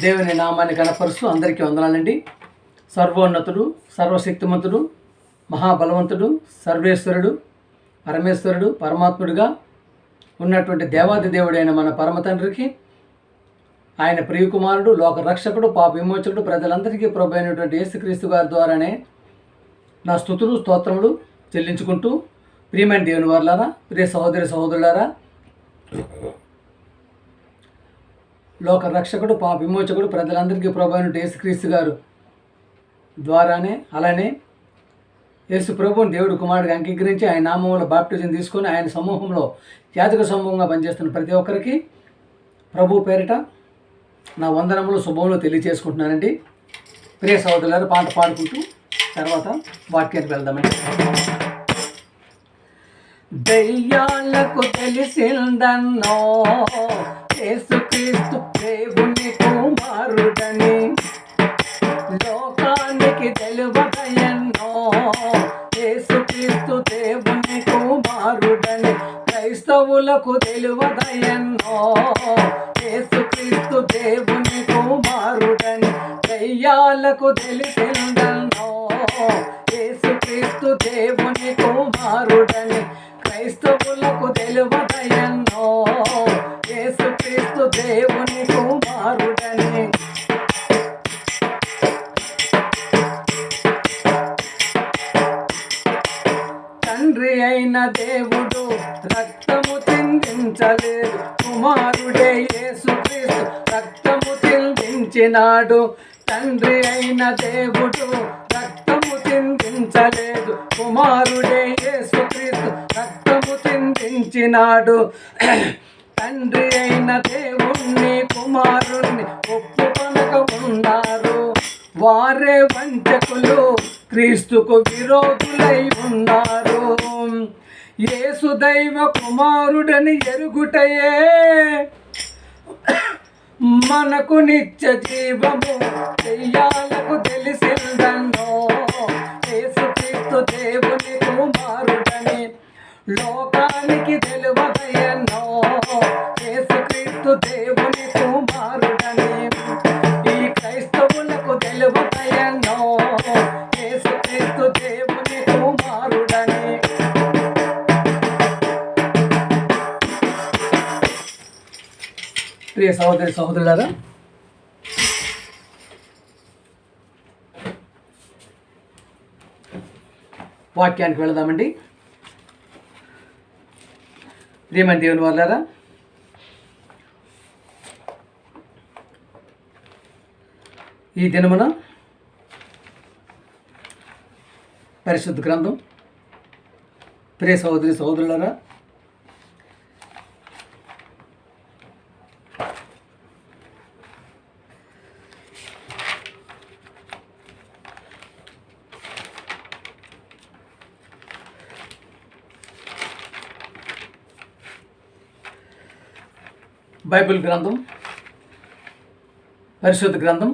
దేవుని నామాన్ని కనపరుస్తూ అందరికీ వందనాలండి. సర్వోన్నతుడు, సర్వశక్తిమంతుడు, మహాబలవంతుడు, సర్వేశ్వరుడు, పరమేశ్వరుడు, పరమాత్ముడిగా ఉన్నటువంటి దేవాది దేవుడైన మన పరమ తండ్రికి, ఆయన ప్రియకుమారుడు, లోక రక్షకుడు, పాప విమోచకుడు, ప్రజలందరికీ ప్రభు అయినటువంటి యేసుక్రీస్తు గారి ద్వారానే నా స్తుతులు స్తోత్రములు చెల్లించుకుంటూ, ప్రియమైన దేవుని వారలారా, ప్రియ సహోదరి సహోదరులారా, లోక రక్షకుడు, పాప విమోచకుడు, ప్రజలందరికీ ప్రభు అయిన యేసుక్రీస్తు గారు ద్వారానే, అలానే యేసు ప్రభువుని దేవుడు కుమారుడిగా అంగీకరించి ఆయన నామంలో బాప్టిజం తీసుకొని ఆయన సమూహంలో యాజక సమూహంగా పనిచేస్తున్న ప్రతి ఒక్కరికి ప్రభు పేరిట నా వందనములు శుభములు తెలియజేసుకుంటున్నానండి. ప్రియ సహోదరులారా, పాట పాడుకుంటూ తర్వాత వాక్యానికి వెళ్దామండి. దయ్యాలకు తెలిసిందన్నో యేసుక్రీస్తు దేవుని కుమారుడని, లోకానికి తెలువదయన్నో యేసుక్రీస్తు దేవుని కుమారుడని, క్రైస్తవులకు తెలువదయన్నో యేసుక్రీస్తు దేవుని కుమారుడని, దయ్యాలకు తెలిసిందన్నో యేసుక్రీస్తు దేవుని కుమారుడని, క్రైస్తవులకు తెలువదయన్నో యేసుక్రీస్తు దేవుని కుమారుడని. తండ్రి అయిన దేవుడు రక్తము చిందించలేదు, కుమారుడే యేసుక్రీస్తు రక్తము చిందించినాడు. తండ్రి అయిన దేవుడు రక్తము చిందించలేదు, కుమారుడే యేసుక్రీస్తు రక్తము చిందించినాడు. తండ్రి అయిన దేవుణ్ణి కుమారుణ్ణి ఒప్పుకొనక ఉన్నారు, వారే వంచకులు, క్రీస్తుకు విరోధులై ఉన్నారు. యేసు దైవ కుమారుడని ఎరుగుటయే మనకు నిత్య జీవము, దెయ్యాలకు తెలిసిందన్నో యేసుక్రీస్తు దేవుని కుమారుడని, లోకానికి తెలువదయన్నో యేసుక్రీస్తు దేవుని కుమారుడని, ఈ క్రైస్తవులకు తెలువదయన్నో యేసుక్రీస్తు దేవుని కుమారుడని. ప్రియ సహోదరి సహోదరులారా, వాక్యానికి వెళదామండి. ప్రియమైన దేవుని వారలారా, ఈ దినమున పరిశుద్ధ గ్రంథం, ప్రియ సహోదరి సహోదరులారా, బైబిల్ గ్రంథం, పరిశుద్ధ గ్రంథం,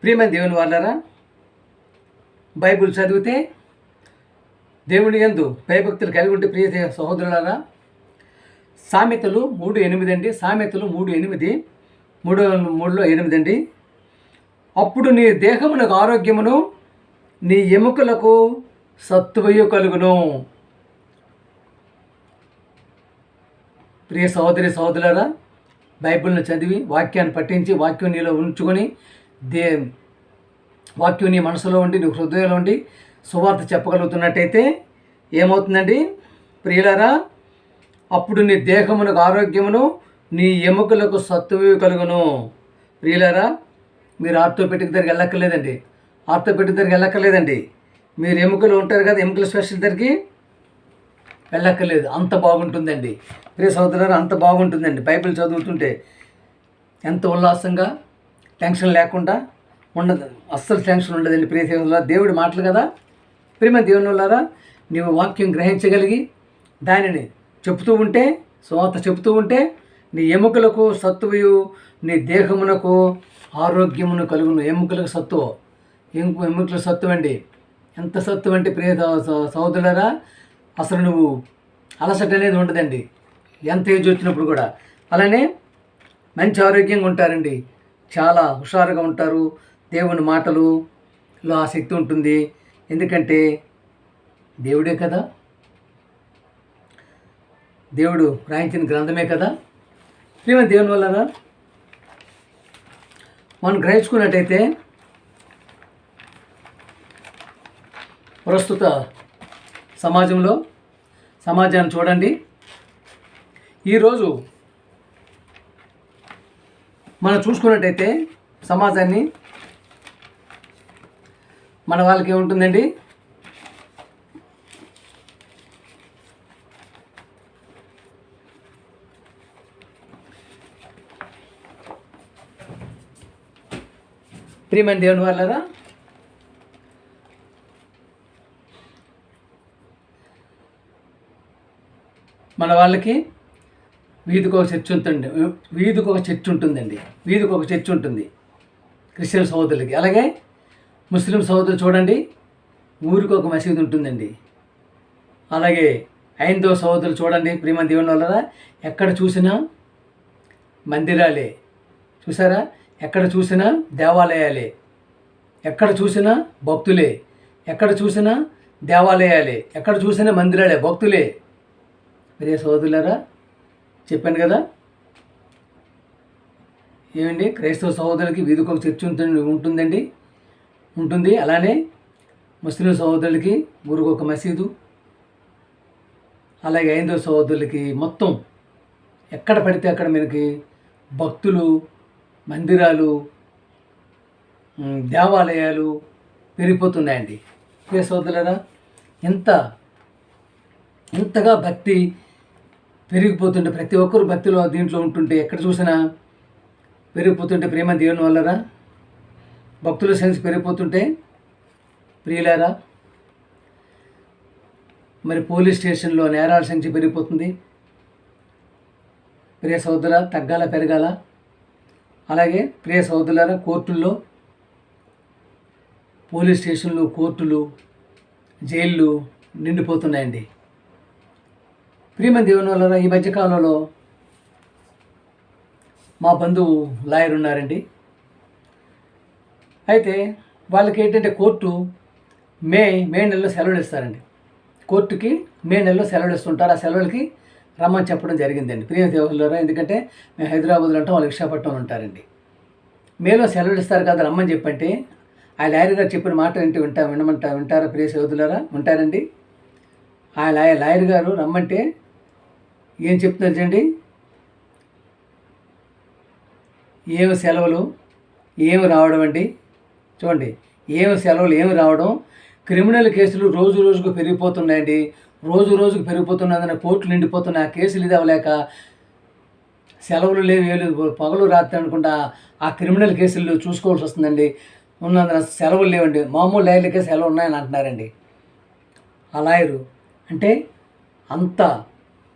ప్రియమైన దేవుని వారలారా, బైబిల్ చదివితే దేవుని యందు భయభక్తులు కలిగి ఉంటే ప్రియ సహోదరులారా, సామెతలు 3:8 అండి. సామెతలు 3:8, 3:8 అండి. అప్పుడు నీ దేహమునకు ఆరోగ్యమును, నీ ఎముకలకు సత్తువయు కలుగును. ప్రియ సహోదరి సహోదరులారా, బైబిల్ను చదివి వాక్యాన్ని పఠించి వాక్యం నీలో ఉంచుకొని వాక్యం నీ మనసులో ఉండి నీ హృదయంలో ఉండి సువార్త చెప్పగలుగుతున్నట్టయితే ఏమవుతుందండి ప్రియులారా? అప్పుడు నీ దేహమునకు ఆరోగ్యమును, నీ ఎముకలకు సత్తువు కలుగును. ప్రియులారా, మీరు ఆర్థోపెడిక్ దగ్గరికి వెళ్ళక్కర్లేదండి. ఆర్థోపెడిక్ దగ్గరికి వెళ్ళక్కర్లేదండి. మీరు ఎముకలు ఉంటారు కదా, ఎముకల స్పెషల్ దగ్గరికి వెళ్ళక్కర్లేదు. అంత బాగుంటుందండి ప్రియ సహోదరులారా, అంత బాగుంటుందండి. బైబిల్ చదువుతుంటే ఎంత ఉల్లాసంగా, టెన్షన్ లేకుండా ఉండదు. అస్సలు టెన్షన్ ఉండదండి ప్రియ సహోదరులారా. దేవుడి మాటలు కదా. ప్రియమైన దేవుని వాళ్ళారా, నీవు వాక్యం గ్రహించగలిగి దానిని చెప్తూ ఉంటే, సువార్త చెప్తూ ఉంటే నీ ఎముకలకు సత్తువు, నీ దేహమునకు ఆరోగ్యమును కలుగును. ఎముకలకు సత్తువు, ఎముకల సత్తువు అండి. ఎంత సత్తువు అంటే ప్రియ సహోదరులారా, అసలు నువ్వు అలసట అనేది ఉండదండి ఎంత ఏజ్ వచ్చినప్పుడు కూడా. అలానే మంచి ఆరోగ్యంగా ఉంటారండి, చాలా హుషారుగా ఉంటారు. దేవుని మాటలులో ఆ శక్తి ఉంటుంది. ఎందుకంటే దేవుడే కదా, దేవుడు రాయించిన గ్రంథమే కదా. ప్రియమైన దేవుని వల్ల మనం గ్రహించుకున్నట్టయితే ప్రస్తుత సమాజాన్ని చూడండి. ఈరోజు మనం చూసుకున్నట్టయితే సమాజాన్ని, మన వాళ్ళకి ఏముంటుందండి, ప్రియమైన దేవుని వాళ్ళరా, మన వాళ్ళకి వీధికి ఒక చర్చ్ ఉంటుందండి, వీధికి ఒక చర్చ్ ఉంటుంది క్రిస్టియన్ సహోదరులకి. అలాగే ముస్లిం సహోదరులు చూడండి, ఊరికి ఒక మసీదు ఉంటుందండి. అలాగే హైందవ సహోదరులు చూడండి, ప్రియమైన దేవుని వల్ల ఎక్కడ చూసినా మందిరాలే, చూసారా, ఎక్కడ చూసినా దేవాలయాలే, ఎక్కడ చూసినా భక్తులే, ఎక్కడ చూసినా దేవాలయాలే, ఎక్కడ చూసినా మందిరాలే, భక్తులే. ప్రియ సహోదరులారా, చెప్పాను కదా ఏమండి, క్రైస్తవ సహోదరులకి వీధికి ఒక చర్చ్ ఉంటుంది. అలానే ముస్లిం సహోదరులకి ఊరికి ఒక మసీదు, అలాగే హైందవ సహోదరులకి మొత్తం ఎక్కడ పడితే అక్కడ మనకి భక్తులు, మందిరాలు, దేవాలయాలు పెరిగిపోతున్నాయండి. ప్రియ సహోదరులారా, ఎంతగా భక్తి పెరిగిపోతుంటే, ప్రతి ఒక్కరు భక్తిలో దీంట్లో ఉంటుంటే, ఎక్కడ చూసినా పెరిగిపోతుంటే, ప్రేమ దేవుని వల్లరా భక్తుల సంఖ్య పెరిగిపోతుంటే, ప్రియులారా, మరి పోలీస్ స్టేషన్లో నేరాల సంఖ్య పెరిగిపోతుంది. ప్రియ సహోదర, తగ్గాల పెరగాల. అలాగే ప్రియ సహోదరులారా, కోర్టుల్లో, పోలీస్ స్టేషన్లు, కోర్టులు, జైళ్ళు నిండిపోతున్నాయండి. ప్రియమైన దేవుని వల్ల ఈ మధ్యకాలంలో మా బంధువు లాయర్ ఉన్నారండి. అయితే వాళ్ళకి ఏంటంటే కోర్టు మే నెలలో సెలవులు ఇస్తారండి. కోర్టుకి మే నెలలో సెలవులు ఇస్తుంటారు. ఆ సెలవులకి రమ్మని చెప్పడం జరిగిందండి ప్రియ దేవుళ్ళారా. ఎందుకంటే మేము హైదరాబాద్లో ఉంటాం, వాళ్ళు విశాఖపట్నంలో ఉంటారండి. మేలో సెలవులు ఇస్తారు కదా రమ్మని చెప్పంటే, ఆ లాయర్ గారు చెప్పిన మాట వింటారా ప్రియ సోదరులారా? ఉంటారండి. ఆ లాయర్ గారు రమ్మంటే ఏం చెప్తున్నారు చూడండి, ఏమి సెలవులు ఏమి రావడం అండి. చూడండి, ఏమి సెలవులు ఏమి రావడం, క్రిమినల్ కేసులు రోజు రోజుకు పెరిగిపోతున్నాయండి. రోజుకు పెరిగిపోతున్నదని కోర్టులు నిండిపోతున్నాయి. ఆ కేసులు ఇది అవ్వలేక సెలవులు లేవు, పగలు రాత్రి అనుకుంటా ఆ క్రిమినల్ కేసులు చూసుకోవాల్సి వస్తుందండి. ఉన్నందున సెలవులు లేవండి. మామూలు లాయర్లకే సెలవు ఉన్నాయని అంటున్నారండి. ఆ లాయరు అంటే అంత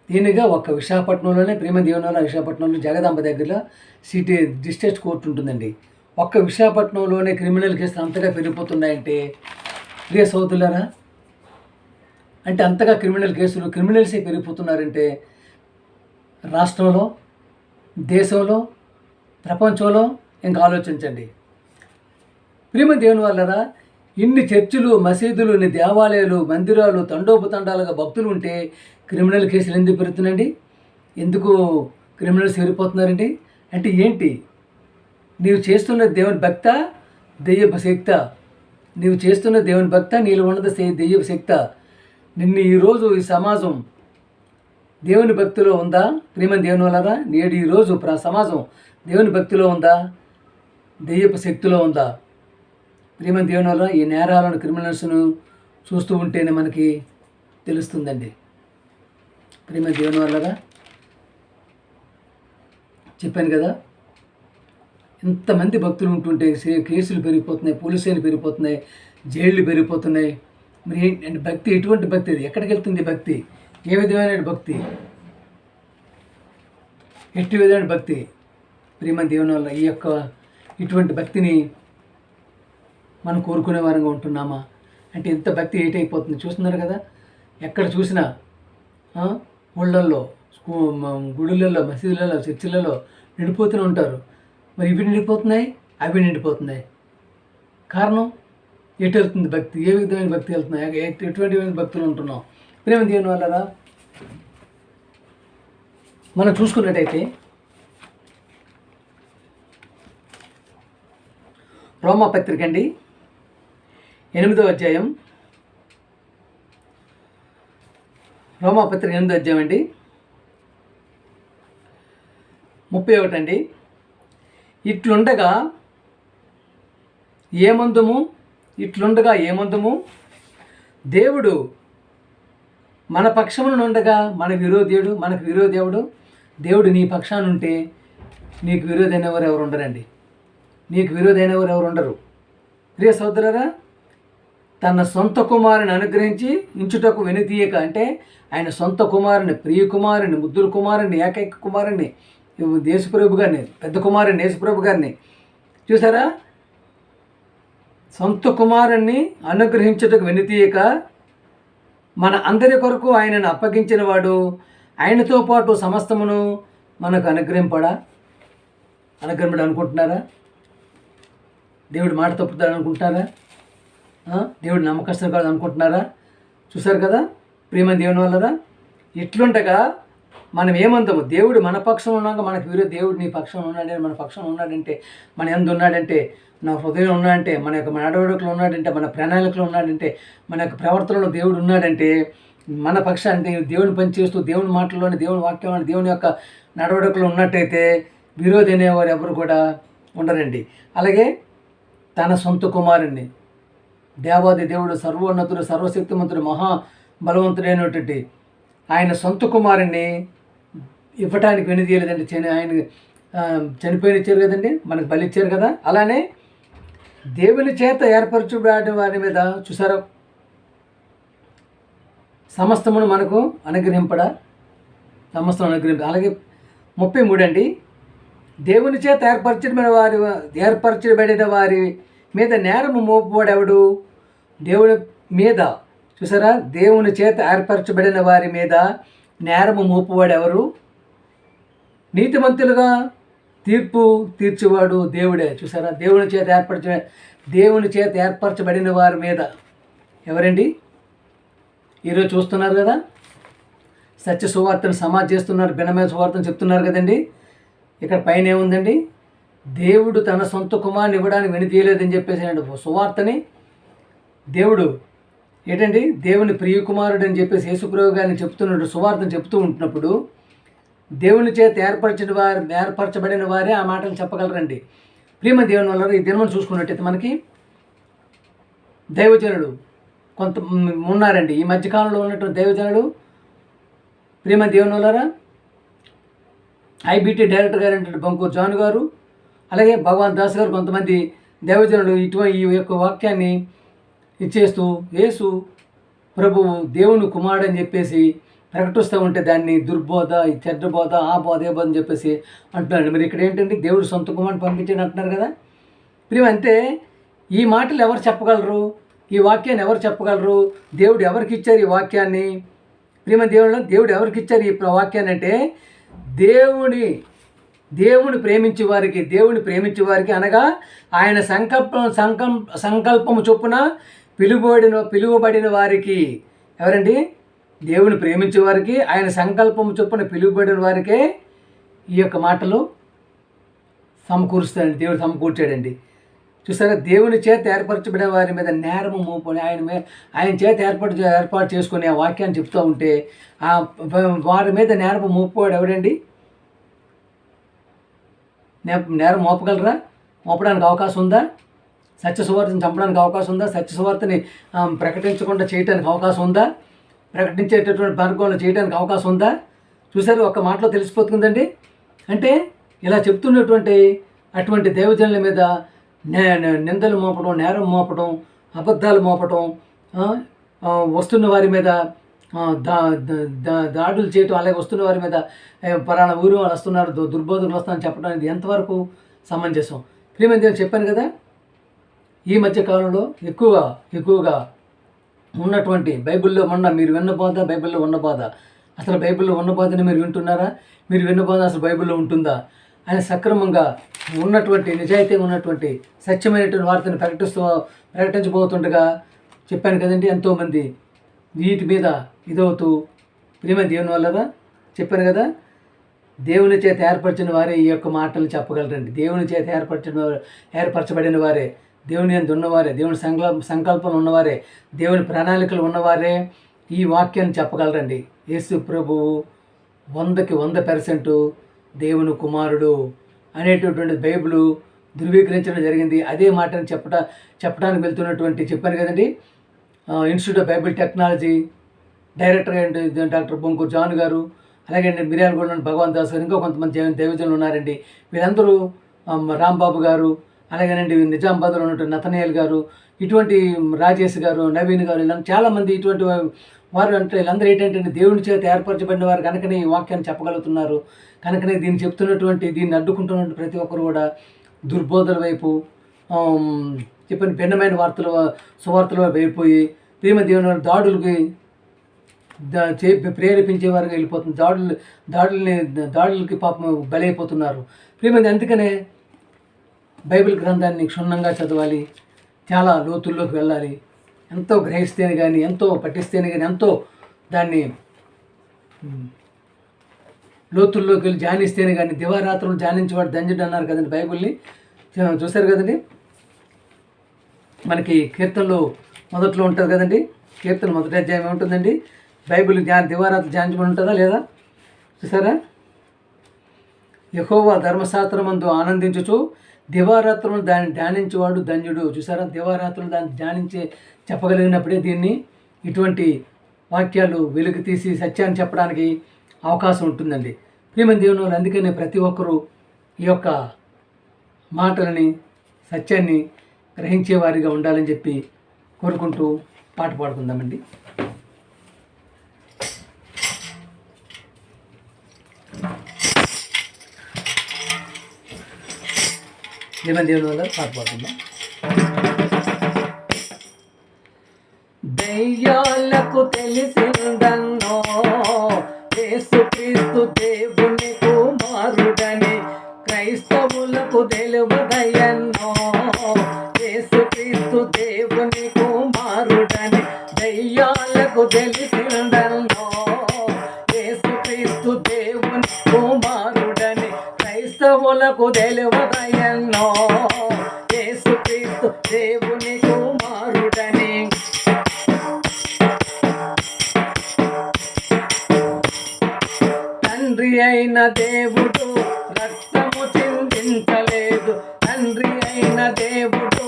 దీనిగా ఒక విశాఖపట్నంలోనే ప్రేమ దీవెనలో విశాఖపట్నంలో జగదాంబ దగ్గర సిటీ డిస్ట్రిక్ట్ కోర్టు ఉంటుందండి. ఒక్క విశాఖపట్నంలోనే క్రిమినల్ కేసులు అంతగా పెరిగిపోతున్నాయంటే ప్రియ సోదరులారా, అంటే అంతగా క్రిమినల్సే పెరిగిపోతున్నారంటే రాష్ట్రంలో, దేశంలో, ప్రపంచంలో ఇంకా ఆలోచించండి. ప్రేమ దేవుని వల్లరా ఇన్ని చర్చిలు, మసీదులు, ఇన్ని దేవాలయాలు, మందిరాలు, తండోపతండాలుగా భక్తులు ఉంటే క్రిమినల్ కేసులు ఎందుకు పెరుగుతున్నాయండి? ఎందుకు క్రిమినల్స్ పెరిగిపోతున్నారండి? అంటే ఏంటి? నీవు చేస్తున్న దేవుని భక్త, దెయ్యపు శక్త? నీవు చేస్తున్న దేవుని భక్త, నీలో ఉన్నది దెయ్యపు శక్త? నిన్ను ఈరోజు ఈ సమాజం దేవుని భక్తిలో ఉందా? ప్రేమ దేవుని వల్లరా నేడు ఈరోజు సమాజం దేవుని భక్తిలో ఉందా? దెయ్యపు శక్తిలో ఉందా? ప్రేమ దేవుని వల్ల ఈ నేరాలను, క్రిమినల్స్ను చూస్తూ ఉంటేనే మనకి తెలుస్తుందండి. ప్రేమ దేవుని వల్లగా చెప్పాను కదా, ఇంతమంది భక్తులు ఉంటుంటే కేసులు పెరిగిపోతున్నాయి, పోలీస్ స్టేషన్లు పెరిగిపోతున్నాయి, జైళ్ళు పెరిగిపోతున్నాయి. మరి ఏంటంటే భక్తి ఎటువంటి భక్తి? అది ఎక్కడికి వెళ్తుంది భక్తి? ఏ విధమైన భక్తి? ఎట్టి విధమైన భక్తి? ప్రేమ దేవుని వల్ల ఇటువంటి భక్తిని మనం కోరుకునే వారంగా ఉంటున్నామా? అంటే ఎంత భక్తి ఏటైపోతుంది చూస్తున్నారు కదా. ఎక్కడ చూసినా ఊళ్ళల్లో, గుడులలో, మసీదులలో, చర్చిలలో నిండిపోతూనే ఉంటారు. మరి ఇవి నిండిపోతున్నాయి, అవి నిండిపోతున్నాయి. కారణం ఎటు వెళ్తుంది భక్తి? ఏ విధమైన భక్తి వెళ్తున్నాయి? ఎటువంటి భక్తులు ఉంటున్నాం? ప్రేమ దేవుని వల్ల మనం చూసుకున్నట్టయితే రోమా పత్రిక అండి 8వ అధ్యాయం, రోమా పత్రిక 8వ అధ్యాయం అండి 31 అండి. ఇట్లుండగా ఏమందుము దేవుడు మన పక్షమునుండగా మనకు విరోధేవుడు. దేవుడు నీ పక్షాన ఉంటే నీకు విరోధైన వారు ఎవరు ఉండరండి. నీకు విరోధైన వారు ఎవరు ఉండరు. ప్రియ సోదరులారా, తన సొంత కుమారుని అనుగ్రహించి ఇంచుటకు వెనుతీయక, అంటే ఆయన సొంత కుమారుని, ప్రియ కుమారుని, ముద్దుల కుమారుని, ఏకైక కుమారుని, యేసుప్రభు గారిని, పెద్ద కుమారుని యేసుప్రభు గారిని చూసారా, సొంత కుమారుణ్ణి అనుగ్రహించుటకు వెనుతీయక మన అందరి కొరకు ఆయనను అప్పగించిన వాడు ఆయనతో పాటు సమస్తమును మనకు అనుగ్రహింపడా అనుకుంటున్నారా? దేవుడు మాట తప్పుతాడు అనుకుంటున్నారా? దేవుడు నమ్మకస్తుడు కాదు అనుకుంటున్నారా? చూసారు కదా ప్రియమైన దేవుని వల్లరా. ఇట్లుండగా మనం ఏమందాము? దేవుడు మన పక్షం ఉన్నాక మనకు దేవుడు నీ పక్షం ఉన్నాడంటే, మన పక్షం ఉన్నాడంటే, మన ఎందు ఉన్నాడంటే, నా హృదయం ఉన్నాడంటే, మన యొక్క నడవడికలు ఉన్నాడంటే, మన ప్రణాళికలు ఉన్నాడంటే, మన యొక్క ప్రవర్తనలో దేవుడు ఉన్నాడంటే, మన పక్షాన్ని దేవుని పని చేస్తూ దేవుని మాటల్లోని, దేవుని వాక్యంలోని, దేవుని యొక్క నడవడికలు ఉన్నట్టయితే విరోధి అనేవారు ఎవరు కూడా ఉండరండి. అలాగే తన సొంత కుమారుణ్ణి, దేవాది దేవుడు, సర్వోన్నతుడు, సర్వశక్తిమంతుడు, మహాబలవంతుడైనటువంటి ఆయన సొంత కుమారుణ్ణి ఇవ్వటానికి వెనుదీయలేదండి. ఆయన చనిపోయిన ఇచ్చారు కదండి, మనకు బలి ఇచ్చారు కదా. అలానే దేవుని చేత ఏర్పరచబడిన వారి మీద చూసారా, సమస్తమును మనకు అనుగ్రహింపడా, సమస్తం అనుగ్రహింప. అలాగే 33 అండి, దేవుని చేత ఏర్పరచబడిన వారి మీద నేరము మోపువాడెవడు? దేవుని మీద చూసారా, దేవుని చేత ఏర్పరచబడిన వారి మీద నేరము మోపువాడెవరు? నీతిమంతులుగా తీర్పు తీర్చేవాడు దేవుడే. చూసారా, దేవుని చేత ఏర్పరచబడిన వారి మీద ఎవరండి? ఈరోజు చూస్తున్నారు కదా, సత్య సువార్తను సమాజ్ చేస్తున్నారు, భిన్నమైన సువార్తను చెప్తున్నారు కదండి. ఇక్కడ పైన ఏముందండి? దేవుడు తన సొంత కుమారుని ఇవ్వడానికి వెనుదీయలేదని చెప్పేసి సువార్తని దేవుడు ఏంటండి, దేవుని ప్రియ కుమారుడు అని చెప్పేసి యేసుప్రభు గారిని చెప్తున్నట్టు సువార్తను చెప్తూ ఉంటున్నప్పుడు దేవుని చేత ఏర్పరచబడిన వారే ఆ మాటలు చెప్పగలరండి. ప్రియమ దేవుని వల్ల ఈ దినమని చూసుకున్నట్టయితే మనకి దైవజనుడు కొంత ఉన్నారండి. ఈ మధ్యకాలంలో ఉన్నటువంటి దైవజనుడు ప్రియమ దేవుని వల్లరా ఐబీటీ డైరెక్టర్ గారు అంటే బంకూరు జాన్ గారు, అలాగే భగవాన్ దాస్ గారు, కొంతమంది దైవజనుడు ఈ యొక్క వాక్యాన్ని ఇచ్చేస్తూ యేసు ప్రభువు దేవుని కుమారుడు అని చెప్పేసి ప్రకటిస్తూ ఉంటే దాన్ని దుర్బోధ, చెడ్డ బోధ, ఆ బోధ ఏ బోధ అని చెప్పేసి అంటున్నాడు. మరి ఇక్కడ ఏంటంటే దేవుడు సొంత కుమారుని పంపించాడు అంటున్నారు కదా. ప్రియం, అంటే ఈ మాటలు ఎవరు చెప్పగలరు? ఈ వాక్యాన్ని ఎవరు చెప్పగలరు? దేవుడు ఎవరికి ఇచ్చారు ఈ వాక్యాన్ని? ప్రియమ దేవుడు ఎవరికి ఇచ్చారు ఈ వాక్యాన్ని అంటే దేవుని ప్రేమించే వారికి అనగా ఆయన సంకల్పము చొప్పున పిలువబడిన వారికి. ఎవరండి? దేవుని ప్రేమించే వారికి, ఆయన సంకల్పము చొప్పున పిలువబడిన వారికే ఈ యొక్క మాటలు సమకూరుస్తాడండి. దేవుడు సమకూర్చాడండి. చూసారా, దేవుని చేత ఏర్పరచబడిన వారి మీద నేరము మోపుని ఆయన చేత ఏర్పాటు చేసుకుని ఆ వాక్యాన్ని చెప్తూ ఉంటే వారి మీద నేరము మోపువాడు ఎవడండి? నేరం మోపగలరా? మోపడానికి అవకాశం ఉందా? సత్య సువార్తను చంపడానికి అవకాశం ఉందా? సత్య సువార్తని ప్రకటించకుండా చేయడానికి అవకాశం ఉందా? ప్రకటించేటటువంటి మార్గంలో చేయడానికి అవకాశం ఉందా? చూసారు, ఒక్క మాటలో తెలిసిపోతుందండి. అంటే ఇలా చెప్తున్నటువంటి అటువంటి దైవజనుల మీద నిందలు మోపడం, నేరం మోపడం, అబద్ధాలు మోపడం, వస్తున్న వారి మీద దాడులు చేయటం, అలాగే వస్తున్న వారి మీద పలానా ఊరు వాళ్ళు వస్తున్నారు, దుర్బోధకులు వస్తారని చెప్పడం అనేది ఎంతవరకు సమంజసం? ప్రియమైన దేవుడు, చెప్పాను కదా, ఈ మధ్య కాలంలో ఎక్కువగా ఉన్నటువంటి బైబిల్లో మీరు విన్న బోధ, బైబిల్లో ఉన్న బోధ, అసలు బైబిల్లో ఉన్న బోధని మీరు వింటున్నారా? మీరు విన్న బోధ అసలు బైబిల్లో ఉంటుందా ఆయన సక్రమంగా ఉన్నటువంటి నిజాయితీగా ఉన్నటువంటి సత్యమైనటువంటి వార్తను ప్రకటించబోతుండగా చెప్పాను కదండి, ఎంతోమంది వీటి మీద ఇదవుతూ ప్రేమ దేవుని వల్లదా చెప్పాను కదా, దేవుని చేత ఏర్పరిచిన వారే ఈ యొక్క మాటలు చెప్పగలరండి. దేవుని చేత ఏర్పరచబడిన వారే, దేవుని యందు ఉన్నవారే, దేవుని సంకల్పం ఉన్నవారే, దేవుని ప్రణాళికలు ఉన్నవారే ఈ వాక్యాన్ని చెప్పగలరండి. యేసు ప్రభువు 100కి 100% దేవుని కుమారుడు అనేటటువంటి బైబిల్ ధృవీకరించడం జరిగింది. అదే మాటను చెప్పడానికి వెళ్తున్నటువంటి చెప్పాను కదండి, institute of Bible technology director ఏంటి డాక్టర్ బొంకూరు జాన్ గారు, అలాగే మిర్యాలగూడ భగవాన్ దాస్ గారు, ఇంకా కొంతమంది దైవజనులు ఉన్నారండి. వీళ్ళందరూ రాంబాబు గారు, అలాగేనండి నిజామాబాద్లో ఉన్నటువంటి నతనయ్యల్ గారు, ఇటువంటి రాజేష్ గారు, నవీన్ గారు, ఇలా చాలామంది ఇటువంటి వారు అంటే వీళ్ళందరూ ఏంటంటే దేవుని చేత ఏర్పరచబడిన వారు కనుకనే ఈ వాక్యాన్ని చెప్పగలుగుతున్నారు. కనుకనే దీన్ని చెప్తున్నటువంటి, దీన్ని అడ్డుకుంటున్నటువంటి ప్రతి ఒక్కరు కూడా దుర్బోధల వైపు చెప్పిన భిన్నమైన సువార్తల వైపు అయిపోయి ప్రేమ దేవుని దాడులకి ప్రేరేపించేవారుగా వెళ్ళిపోతుంది. దాడులకి పాపం బలైపోతున్నారు. ప్రేమ అందుకనే బైబిల్ గ్రంథాన్ని క్షుణ్ణంగా చదవాలి, చాలా లోతుల్లోకి వెళ్ళాలి. ఎంతో గ్రహిస్తేనే కానీ, ఎంతో పఠిస్తేనే కానీ, ఎంతో దాన్ని లోతుల్లోకి వెళ్ళి ధ్యానిస్తేనే కానీ, దివారాత్రులు ధ్యానించేవాడు ధన్యుడు అన్నారు కదండి బైబిల్ని. చూశారు కదండి, మనకి కీర్తనలో మొదట్లో ఉంటుంది కదండి, కీర్తన మొదటి అధ్యాయం ఏముంటుందండి, బైబిల్ దివారాత్రులు ధ్యానించబడి ఉంటుందా లేదా చూసారా. యెహోవా ధర్మశాస్త్రమందు ఆనందించుచు దివారాత్రులు దాన్ని ధ్యానించేవాడు ధన్యుడు. చూసారా, దివారాత్రులు దాన్ని చెప్పగలిగినప్పుడే దీన్ని ఇటువంటి వాక్యాలు వెలుగు తీసి సత్యాన్ని చెప్పడానికి అవకాశం ఉంటుందండి. ప్రియమైన దేవుని వాళ్ళు అందుకనే ప్రతి ఒక్కరూ ఈ యొక్క మాటలని సత్యాన్ని గ్రహించేవారిగా ఉండాలని చెప్పి కోరుకుంటూ పాట పాడుకుందామండి. దేవుని వల్ల పాట పాడుకుందాం. దయ్యాలకు తెలిసిందన్నో యేసుక్రీస్తు దేవుని కుమారుడని, క్రైస్తవులకు తెలువదయన్నో యేసుక్రీస్తు దేవుని కుమారుడని. దయ్యాలకు తెలిసిందన్నో యేసుక్రీస్తు దేవుని కుమారుడని, క్రైస్తవులకు తెలువదయన్నో యేసుక్రీస్తు దేవుని కుమారుడని. తండ్రి అయిన దేవుడు రక్తము చిందించలేదు, తండ్రి అయిన దేవుడు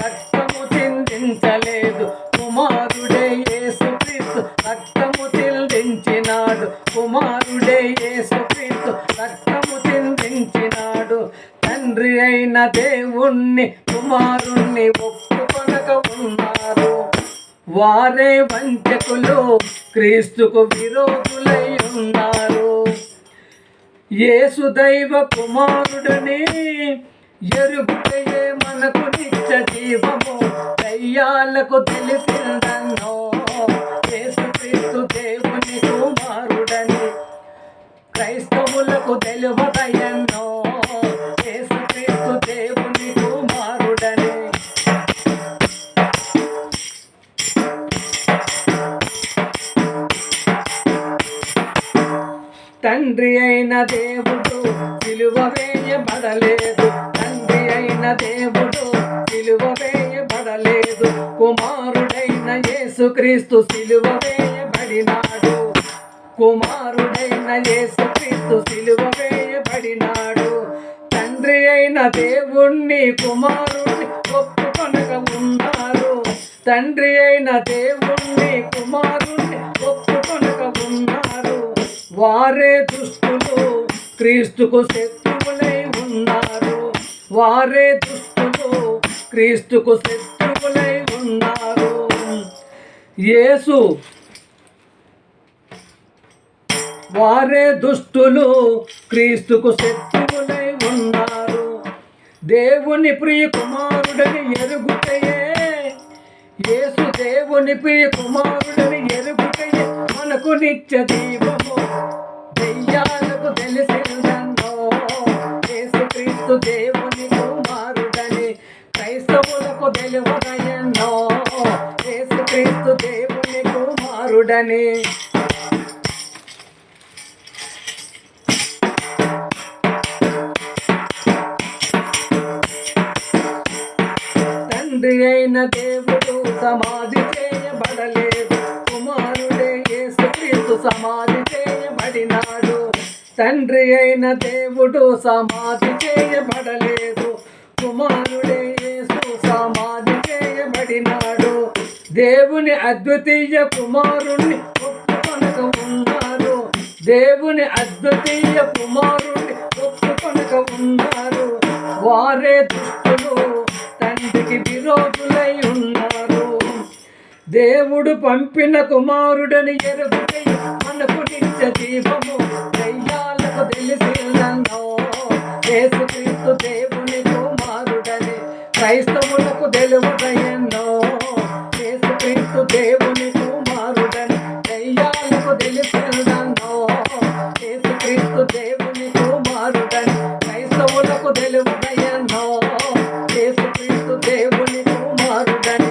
రక్తము చిందించలేదు, కుమారుడే యేసుక్రీస్తు రక్తము చిందించినాడు, కుమారుడే యేసుక్రీస్తు రక్తము చిందించినాడు. తండ్రి అయిన దేవుణ్ణి కుమారుణ్ణి ఒప్పుకొనక ఉన్నారు వారే వంచకులు, క్రీస్తుకు విరోధులై ఉన్నారు. యేసు దైవ కుమారుడిని ఎరుగుటయే మనకు నిత్య జీవము, దయ్యాలకు తెలిసిందన్నో యేసుక్రీస్తు దేవుని కుమారుడని, క్రైస్తవులకు తెలువదయన్నో యేసుక్రీస్తు దేవుని కుమారుడని. తండ్రి అయిన దేవుడు సిలువ వేయబడలేదు, తండ్రి అయిన దేవుడు సిలువ వేయబడలేదు, కుమారుడైన యేసుక్రీస్తు సిలువ వేయబడినాడు, కుమారుడైన యేసుక్రీస్తు సిలువ వేయబడినాడు. తండ్రి అయిన దేవుణ్ణి కుమారుణ్ణి ఒప్పుకొనక ఉన్నారు, తండ్రి అయిన దేవుణ్ణి కుమారుణ్ణి ఒప్పుకొనక ఉన్నారు. వారే దుష్టులు, క్రీస్తుకు శత్రువులై ఉన్నారు, వారే దుష్టులు, క్రీస్తుకు శత్రువులై ఉన్నారు. యేసు వారే దుష్టులు, క్రీస్తుకు శత్రువులై ఉన్నారు. దేవుని ప్రియ కుమారుడని ఎరుగుటయే, యేసు దేవుని ప్రియ కుమారుడని ఎరుగుటయే మనకు నిత్య జీవము. దయ్యాలకు తెలిసిందన్నో యేసుక్రీస్తు దేవుని కుమారుడని క్రైస్తవులకు తెలువదయన్నో యేసుక్రీస్తు దేవుని కుమారుడని. తండ్రి అయిన దేవుడు సమాధి చేయబడలేదు, కుమారుడే యేసుక్రీస్తు సమాధి చేయబడినాడు. తండ్రి అయిన దేవుడు సమాధి చేయబడలేదు, కుమారుడే యేసు సమాధి చేయబడినాడు. దేవుని అద్వితీయ కుమారుణ్ణి ఒప్పుకొనక ఉన్నారు, దేవుని అద్వితీయ కుమారుణ్ణి ఒప్పుకొనక ఉన్నారు. వారే దుష్టులు, తండ్రికి విరోధులై ఉన్నారు. దేవుడు పంపిన కుమారుడని ఎరుగుటై మనకు నిత్య జీవము దయ్యాలకు తెలిసిందన్నో యేసుక్రీస్తు దేవుని కుమారుడని క్రైస్తవులకు తెలువదయన్నో యేసుక్రీస్తు దేవుని కుమారుడని దయ్యాలకు తెలిసిందన్నో యేసుక్రీస్తు దేవుని కుమారుడని క్రైస్తవులకు తెలువదయన్నో యేసుక్రీస్తు దేవుని కుమారుడని.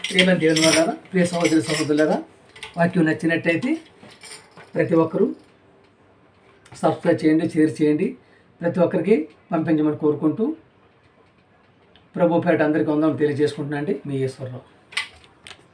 ప్రియమైన దేవుని వాళ్ళారా, ప్రియ సహోదరి సహోదరులారా, వాక్యం నచ్చినట్టయితే ప్రతి ఒక్కరూ సబ్స్క్రైబ్ చేయండి, షేర్ చేయండి, ప్రతి ఒక్కరికి పంపించమని కోరుకుంటూ ప్రభు పేట అందరికీ వందనాలు తెలియజేసుకుంటున్నాను అండి. మీ ఈశ్వరరావు.